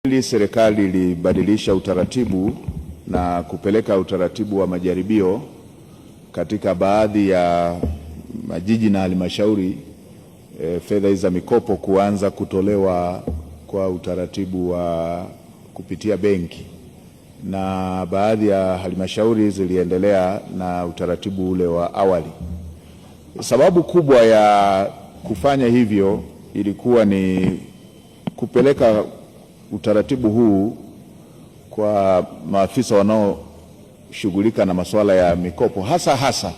Serikali ilibadilisha utaratibu na kupeleka utaratibu wa majaribio katika baadhi ya majiji na halmashauri, fedha za mikopo kuanza kutolewa kwa utaratibu wa kupitia benki, na baadhi ya halmashauri ziliendelea na utaratibu ule wa awali. Sababu kubwa ya kufanya hivyo ilikuwa ni kupeleka utaratibu huu kwa maafisa wanaoshughulika na masuala ya mikopo, hasa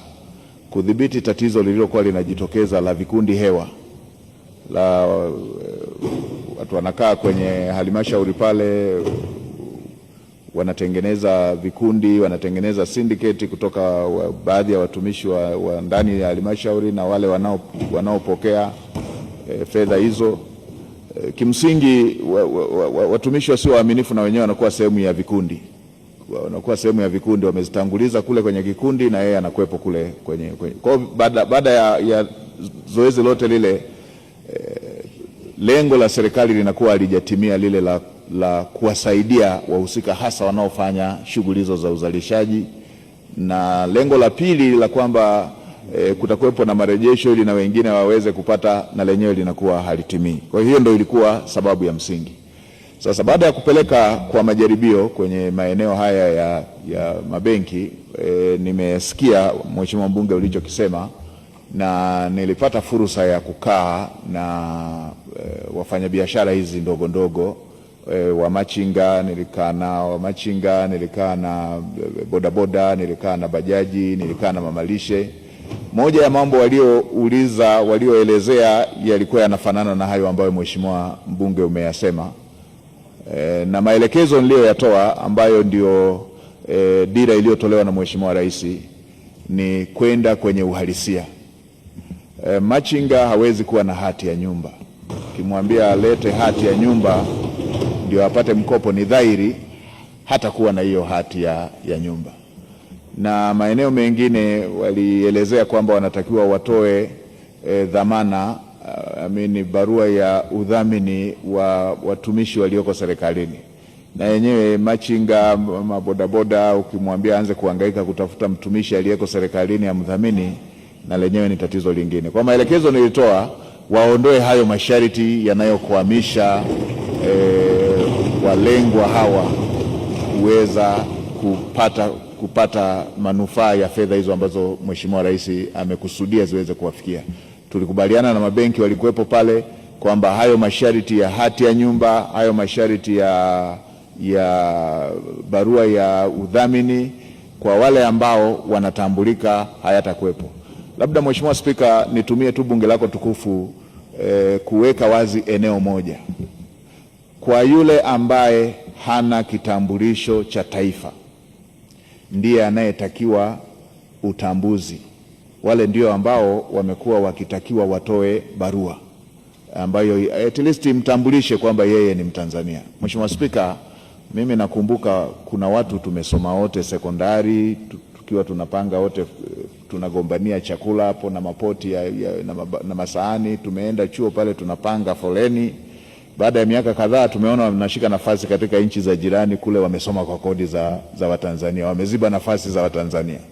kudhibiti tatizo lililokuwa linajitokeza la vikundi hewa, la watu wanakaa kwenye halmashauri pale, wanatengeneza vikundi, wanatengeneza syndicate kutoka baadhi ya watumishi wa ndani ya halmashauri na wale wanaopokea fedha hizo. Kimsingi watumishi wasio waaminifu na wenyewe wanakuwa sehemu ya vikundi, wamezitanguliza kule kwenye kikundi na yeye anakuepo kule kwenye. Kwa baada ya zoezi lote lile, lengo la serikali linakuwa halijatimia, lile la kuwasaidia wahusika hasa wanaofanya shughuli hizo za uzalishaji, na lengo la pili la kwamba kutakuwepo na marejesho ili na wengine waweze kupata, na lenyewe linakuwa halitimii. Kwa hiyo ndio ilikuwa sababu ya msingi. Sasa baada ya kupeleka kwa majaribio kwenye maeneo haya ya mabenki, nimesikia Mheshimiwa Mbunge ulichokisema, na nilipata fursa ya kukaa na wafanyabiashara hizi ndogo ndogo, wamachinga, nilikaa na bodaboda, nilikaa na bajaji, nilikaa na mamalishe. Moja ya mambo walioelezea yalikuwa yanafanana na hayo ambayo Mheshimiwa Mbunge umeyasema, na maelekezo niliyoyatoa ambayo ndio dira iliyotolewa na Mheshimiwa Rais ni kwenda kwenye uhalisia. Machinga hawezi kuwa na hati ya nyumba. Ukimwambia alete hati ya nyumba ndio apate mkopo, ni dhahiri hata kuwa na hiyo hati ya nyumba. Na maeneo mengine walielezea kwamba wanatakiwa watoe dhamana, barua ya udhamini wa watumishi walioko serikalini. Na yenyewe machinga, mabodaboda, ukimwambia anze kuhangaika kutafuta mtumishi aliyeko serikalini ya mdhamini, na lenyewe ni tatizo lingine. Kwa maelekezo nilitoa, waondoe hayo masharti yanayokwamisha walengwa hawa kuweza kupata manufaa ya fedha hizo ambazo Mheshimiwa Rais amekusudia ziweze kuwafikia. Tulikubaliana na mabenki walikuwepo pale kwamba hayo masharti ya hati ya nyumba, hayo masharti ya barua ya udhamini kwa wale ambao wanatambulika hayatakuwepo. Labda Mheshimiwa Spika, nitumie tu bunge lako tukufu kuweka wazi eneo moja. Kwa yule ambaye hana kitambulisho cha taifa ndiye anayetakiwa utambuzi. Wale ndio ambao wamekuwa wakitakiwa watoe barua ambayo at least mtambulishe kwamba yeye ni Mtanzania. Mheshimiwa Spika, mimi nakumbuka kuna watu tumesoma wote sekondari, tukiwa tunapanga wote, tunagombania chakula hapo na mapoti na masahani. Tumeenda chuo pale tunapanga foleni. Baada ya miaka kadhaa tumeona wanashika nafasi katika nchi za jirani kule, wamesoma kwa kodi za Watanzania, wameziba nafasi za Watanzania.